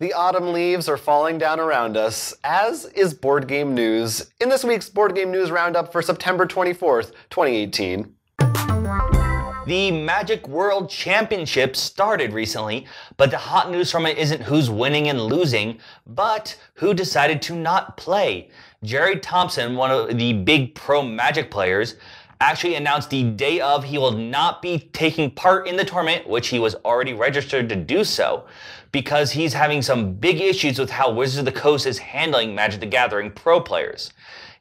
The autumn leaves are falling down around us, as is board game news, in this week's Board Game News Roundup for September 24th, 2018. The Magic World Championship started recently, but the hot news from it isn't who's winning and losing, but who decided to not play. Jerry Thompson, one of the big pro Magic players, actually announced the day of he will not be taking part in the tournament, which he was already registered to do so, because he's having some big issues with how Wizards of the Coast is handling Magic the Gathering pro players.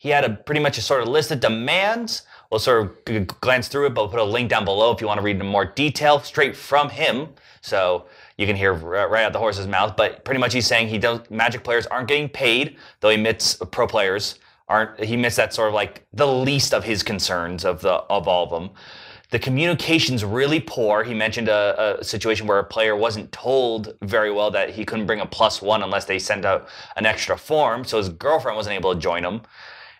He had pretty much a sort of list of demands. We'll sort of glance through it, but we'll put a link down below if you want to read in more detail straight from him, so you can hear right out the horse's mouth. But pretty much he's saying Magic players aren't getting paid, though he admits pro players aren't. He admits that's sort of like the least of his concerns of all of them. The communication's really poor. He mentioned a situation where a player wasn't told very well that he couldn't bring a +1 unless they sent out an extra form, so his girlfriend wasn't able to join him.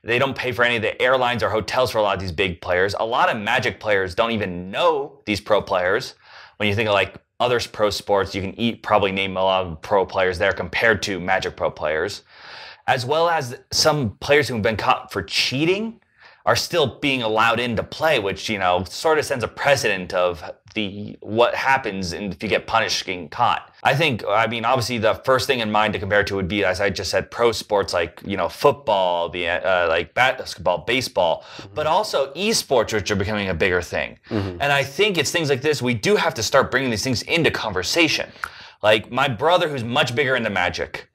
They don't pay for any of the airlines or hotels for a lot of these big players. A lot of Magic players don't even know these pro players. When you think of like other pro sports, you can probably name a lot of pro players there compared to Magic pro players. As well as some players who have been caught for cheating are still being allowed in to play, which, sort of sends a precedent of what happens if you get punished getting caught. Obviously the first thing in mind to compare to would be, as I just said, pro sports like, football, like basketball, baseball, but also esports, which are becoming a bigger thing. And I think it's things like this, we do have to start bringing these things into conversation. Like my brother, who's much bigger into Magic,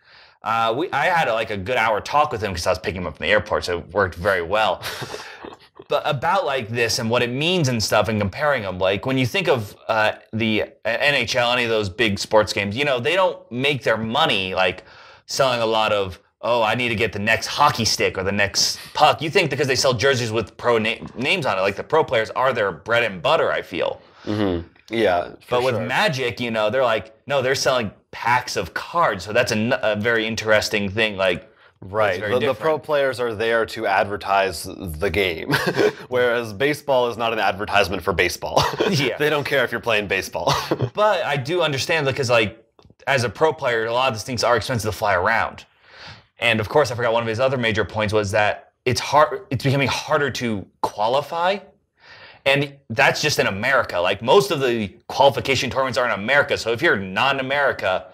I had a good hour talk with him because I was picking him up from the airport, so it worked very well. But about like this and what it means and stuff and comparing them, like when you think of the NHL, any of those big sports games, they don't make their money like selling a lot of, I need to get the next hockey stick or the next puck. You think because they sell jerseys with pro names on it, like the pro players are their bread and butter, I feel. Mm-hmm. Yeah, but with Magic, they're like, no, they're selling packs of cards. So that's a very interesting thing. Like, right. The pro players are there to advertise the game, whereas baseball is not an advertisement for baseball. Yeah. They don't care if you're playing baseball. But I do understand because, like, as a pro player, a lot of these things are expensive to fly around. And of course, I forgot one of his other major points was that it's becoming harder to qualify. And that's just in America. Like, most of the qualification tournaments are in America. So if you're not in America,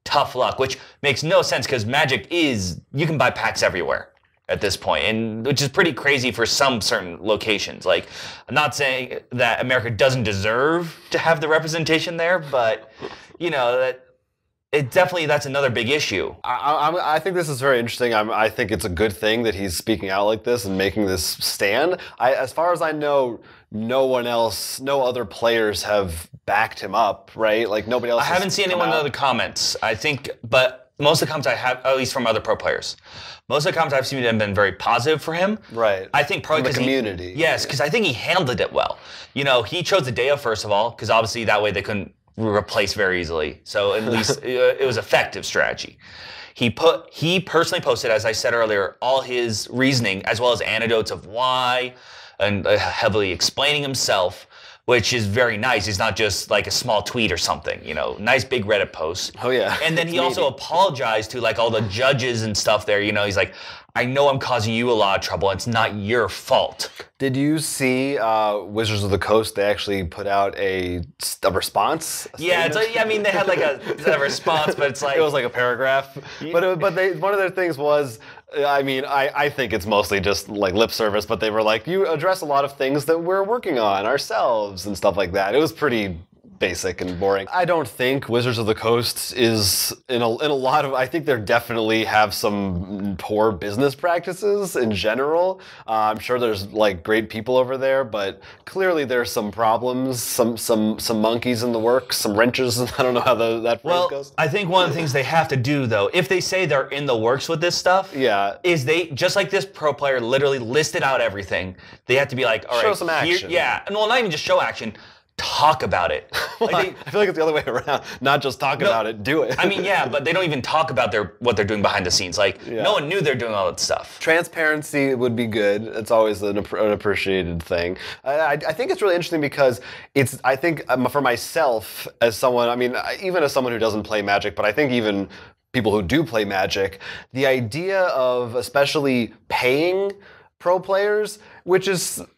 tough luck, which makes no sense because Magic you can buy packs everywhere at this point, and which is pretty crazy for some certain locations. Like, I'm not saying that America doesn't deserve to have the representation there, but, that's another big issue. I think this is very interesting. I think it's a good thing that he's speaking out like this and making this stand. As far as I know, no other players have backed him up, right? Like nobody else. I haven't seen anyone in the comments. I think, but most of the comments I have, at least from other pro players, most of the comments I've seen have been very positive for him. Right. I think probably because the community. Yes, because I think he handled it well. He chose the day of, first of all, because obviously that way they couldn't replace very easily. So at least it was effective strategy. He personally posted, as I said earlier, all his reasoning as well as anecdotes of why, and heavily explaining himself, which is very nice. He's not just like a small tweet or something, nice big Reddit post. Oh yeah. And then he also apologized to like all the judges and stuff there. He's like, I know I'm causing you a lot of trouble. It's not your fault. Did you see Wizards of the Coast? They actually put out a response. Yeah, they had like a response, but it's like it was like a paragraph. But one of their things was, I think it's mostly just like lip service, but they were like, you address a lot of things that we're working on ourselves and stuff like that. It was pretty basic and boring. I don't think Wizards of the Coast is in a lot of. I think they definitely have some poor business practices in general. I'm sure there's like great people over there, but clearly there's some problems, some monkeys in the works, some wrenches. I don't know how that phrase goes. I think one of the things they have to do though, if they say they're in the works with this stuff, is they just like this pro player literally listed out everything. They have to be like, all right, show some action. And well, not even just show action. talk about it. Well, I feel like it's the other way around. Not just talk about it, do it. I mean, yeah, but they don't even talk about what they're doing behind the scenes. Like, no one knew they're doing all that stuff. Transparency would be good. It's always an appreciated thing. I think it's really interesting because I think for myself, as someone, I mean, even as someone who doesn't play Magic, but I think even people who do play Magic, the idea of especially paying pro players, which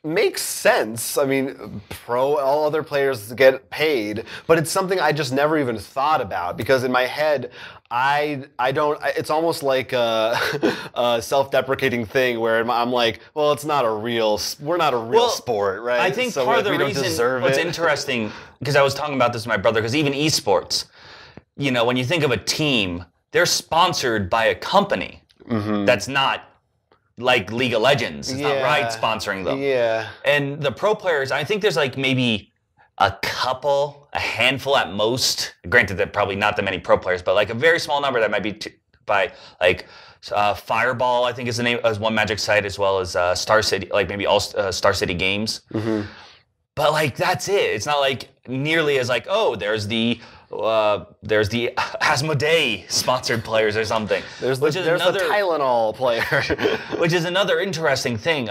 makes sense. I mean, all other players get paid, but it's something I just never even thought about because in my head, I don't. It's almost like a self-deprecating thing where I'm like, well, we're not a real sport, right? I think so part of the we don't reason deserve what's it. interesting, because I was talking about this with my brother, because even esports, when you think of a team, they're sponsored by a company that's not like League of Legends. It's not Riot sponsoring them. Yeah. And the pro players, I think there's like maybe a handful at most. Granted, that probably not that many pro players, but like a very small number that might be by like Fireball, I think is the name, as one Magic site, as well as Star City, like maybe all Star City Games. But like that's it. It's not like nearly as like, oh, there's the Asmodee sponsored players or something. There's the Tylenol player. Which is another interesting thing.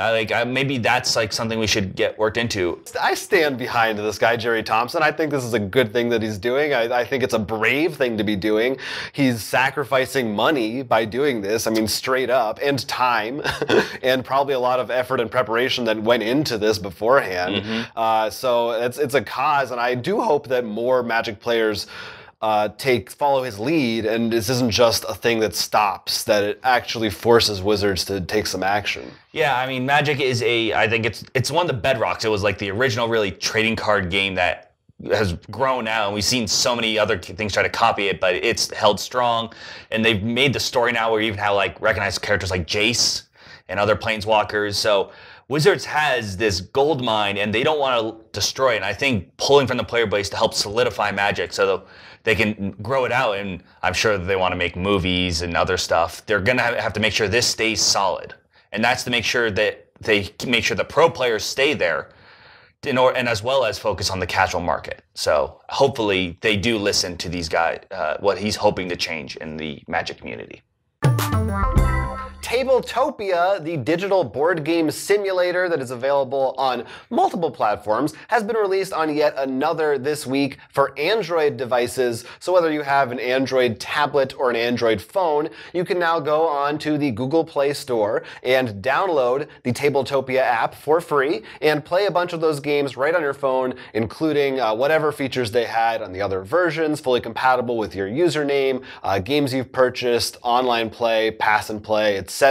Maybe that's like something we should get worked into. I stand behind this guy, Jerry Thompson. I think this is a good thing that he's doing. I think it's a brave thing to be doing. He's sacrificing money by doing this. I mean, straight up, and time, and probably a lot of effort and preparation that went into this beforehand. So it's a cause, and I do hope that more Magic players follow his lead, and this isn't just a thing that stops, that it actually forces Wizards to take some action. Yeah, I mean, Magic is I think it's one of the bedrocks. It was like the original really trading card game that has grown now, and we've seen so many other things try to copy it, but it's held strong, and they've made the story now where you even have like recognized characters like Jace and other planeswalkers. So Wizards has this gold mine, and they don't want to destroy it. And I think pulling from the player base to help solidify Magic so they can grow it out, and I'm sure that they want to make movies and other stuff. They're going to have to make sure this stays solid. And that's to make sure that they make sure the pro players stay there, and as well as focus on the casual market. So hopefully they do listen to these guys, what he's hoping to change in the Magic community. Tabletopia, the digital board game simulator that is available on multiple platforms, has been released on yet another this week for Android devices. So whether you have an Android tablet or an Android phone, you can now go on to the Google Play Store and download the Tabletopia app for free and play a bunch of those games right on your phone, including whatever features they had on the other versions, fully compatible with your username, games you've purchased, online play, pass and play, etc.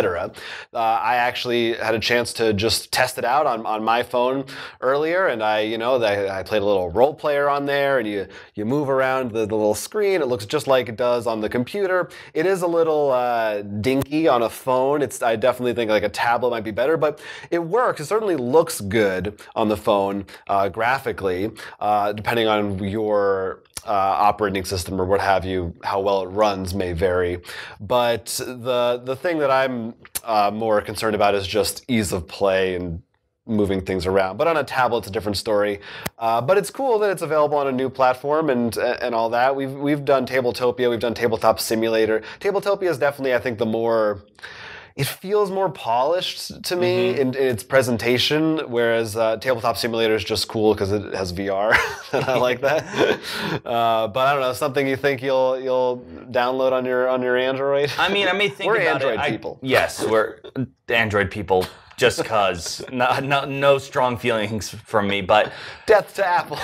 I actually had a chance to just test it out on my phone earlier, and I played a little role player on there, and you move around the little screen. It looks just like it does on the computer. It is a little dinky on a phone. I definitely think like a tablet might be better, but it works. It certainly looks good on the phone graphically, depending on your operating system or what have you. How well it runs may vary, but the thing that I'm more concerned about is just ease of play and moving things around. But on a tablet, it's a different story. But it's cool that it's available on a new platform and all that. We've done Tabletopia, we've done Tabletop Simulator. Tabletopia is definitely, I think, it feels more polished to me in its presentation, whereas Tabletop Simulator is just cool because it has VR, and I like that. But I don't know, something you think you'll download on your Android? I mean, I may think we're about Android it. people. Yes, we're Android people. Just because, no strong feelings from me, but death to Apple.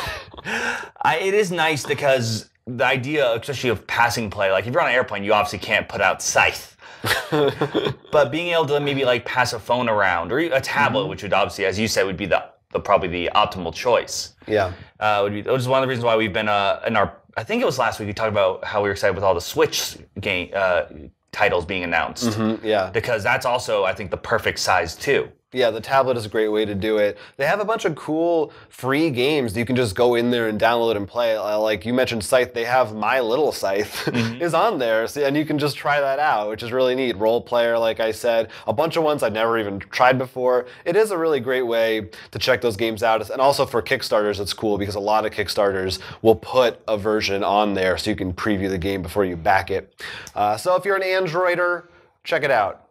It is nice because the idea, especially of passing play, like if you're on an airplane, you obviously can't put out Scythe. But being able to maybe like pass a phone around or a tablet, which would obviously, as you said, would be probably the optimal choice. Yeah, which is one of the reasons why we've been in our. I think it was last week we talked about how we were excited with all the Switch game titles being announced. Yeah, because that's also I think the perfect size too. Yeah, the tablet is a great way to do it. They have a bunch of cool free games that you can just go in there and download and play. Like you mentioned Scythe, they have My Little Scythe is on there, so, and you can just try that out, which is really neat. Role player, like I said, a bunch of ones I'd never even tried before. It is a really great way to check those games out. And also for Kickstarters, it's cool because a lot of Kickstarters will put a version on there so you can preview the game before you back it. So if you're an Androider, check it out.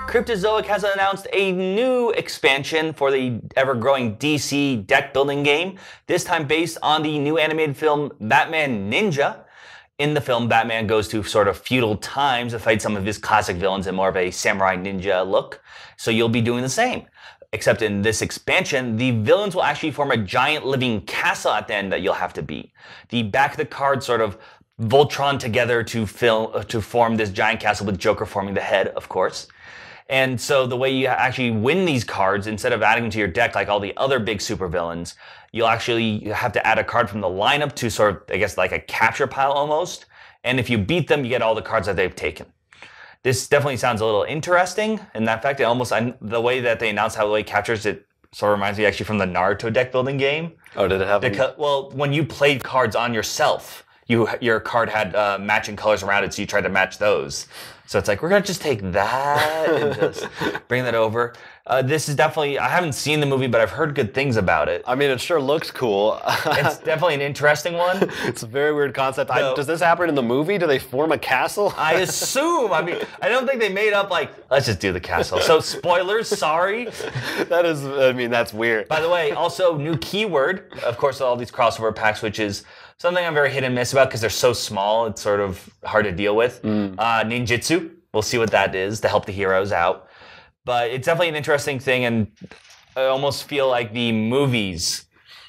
Cryptozoic has announced a new expansion for the ever-growing DC deck-building game, this time based on the new animated film Batman Ninja. In the film, Batman goes to sort of feudal times to fight some of his classic villains in more of a samurai ninja look, so you'll be doing the same. Except in this expansion, the villains will actually form a giant living castle at the end that you'll have to beat. The back of the card sort of Voltron together to form this giant castle with Joker forming the head, of course. And so the way you actually win these cards, instead of adding them to your deck like all the other big supervillains, you'll actually have to add a card from the lineup to sort of, I guess, like a capture pile almost. And if you beat them, you get all the cards that they've taken. This definitely sounds a little interesting in that fact. The way that they announced how the way it captures it sort of reminds me actually from the Naruto deck building game. Oh, did it have? Well, when you played cards on yourself, your card had matching colors around it, so you tried to match those. So it's like, we're going to just take that and just bring that over. This is definitely, I haven't seen the movie, but I've heard good things about it. I mean, it sure looks cool. It's definitely an interesting one. It's a very weird concept. Does this happen in the movie? Do they form a castle? I assume. I mean, I don't think they made up like, let's just do the castle. So spoilers, sorry. That's weird. By the way, also new keyword, of course, all these crossover packs, which is something I'm very hit and miss about because they're so small, it's sort of hard to deal with. Ninjutsu, we'll see what that is to help the heroes out. But it's definitely an interesting thing, and I almost feel like the movies,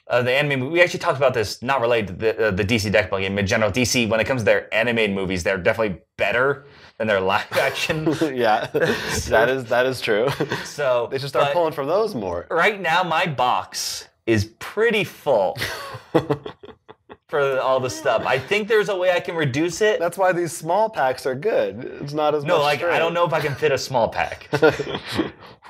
the anime, we actually talked about this, not related to the DC deck building game. In general, DC, when it comes to their animated movies, they're definitely better than their live action. Yeah, that is true. So they should start pulling from those more. Right now, my box is pretty full. For all the stuff. I think there's a way I can reduce it. That's why these small packs are good. It's not as much. No, like, I don't know if I can fit a small pack.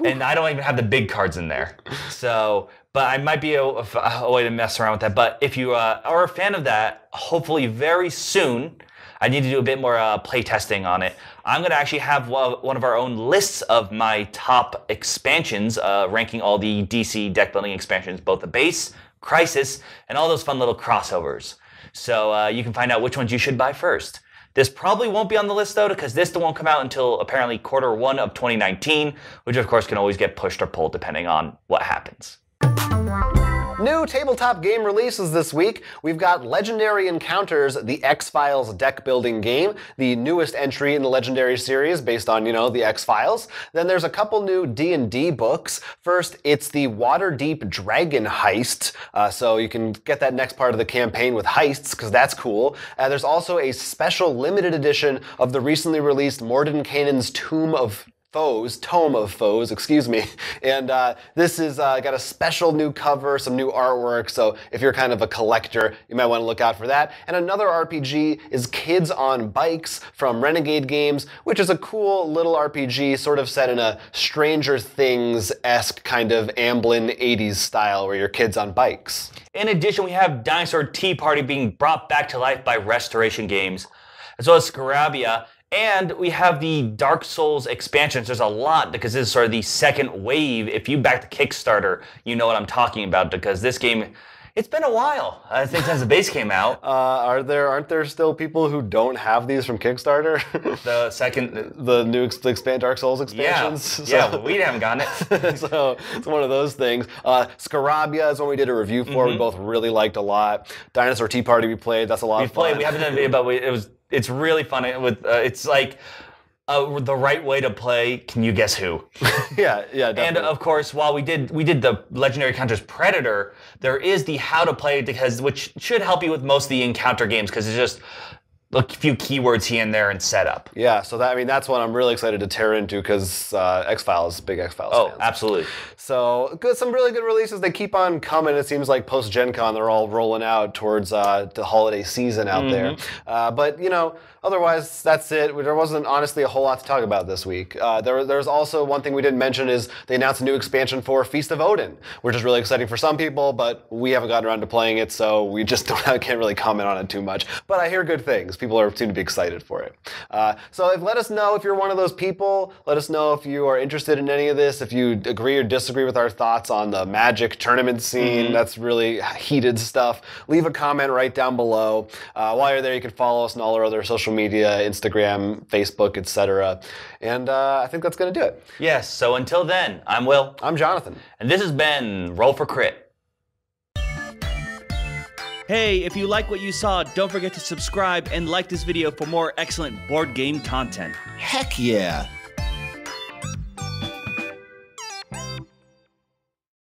And I don't even have the big cards in there. So, but I might be a way to mess around with that. But if you are a fan of that, hopefully very soon, I need to do a bit more play testing on it. I'm going to actually have one of our own lists of my top expansions, ranking all the DC deck building expansions, both the base, Crisis, and all those fun little crossovers. So you can find out which ones you should buy first. This probably won't be on the list though, because this won't come out until apparently Q1 of 2019, which of course can always get pushed or pulled depending on what happens. New tabletop game releases this week. We've got Legendary Encounters, the X-Files deck building game, the newest entry in the Legendary series based on, the X-Files. Then there's a couple new D&D books. First, it's the Waterdeep Dragon Heist, so you can get that next part of the campaign with heists, because that's cool. There's also a special limited edition of the recently released Mordenkainen's Tome of Foes, excuse me. And this is got a special new cover, some new artwork, so if you're kind of a collector, you might want to look out for that. And another RPG is Kids on Bikes from Renegade Games, which is a cool little RPG sort of set in a Stranger Things-esque kind of Amblin 80s style where you're kids on bikes. In addition, we have Dinosaur Tea Party being brought back to life by Restoration Games, as well as Scarabia. And we have the Dark Souls expansions. There's a lot because this is sort of the second wave. If you back the Kickstarter, you know what I'm talking about because this game, it's been a while, I think, since the base came out. Aren't there still people who don't have these from Kickstarter? The new Dark Souls expansions? Yeah, we haven't gotten it. So it's one of those things. Scarabia is one we did a review for. We both really liked a lot. Dinosaur Tea Party we played. That's a lot of fun. We haven't done a video, but it's really fun. It's like the right way to play. Can you guess who? Yeah, definitely. And of course, while we did the Legendary Encounters Predator, there is the how to play which should help you with most of the encounter games because it's just a few keywords here and there and setup. Yeah, so that's one I'm really excited to tear into because X-Files, big X-Files fans. Oh, absolutely. So some really good releases. They keep on coming. It seems like post-Gen Con, they're all rolling out towards the holiday season out there. But, Otherwise, that's it. There wasn't honestly a whole lot to talk about this week. There's also one thing we didn't mention is they announced a new expansion for Feast of Odin, which is really exciting for some people, but we haven't gotten around to playing it, so we just can't really comment on it too much. But I hear good things. People seem to be excited for it. So let us know if you're one of those people. Let us know if you are interested in any of this, if you agree or disagree with our thoughts on the Magic tournament scene. That's really heated stuff. Leave a comment right down below. While you're there, you can follow us on all our other social media, Instagram, Facebook, etc. And I think that's going to do it. Yes, so until then, I'm Will. I'm Jonathan. And this has been Roll for Crit. Hey, if you like what you saw, don't forget to subscribe and like this video for more excellent board game content. Heck yeah!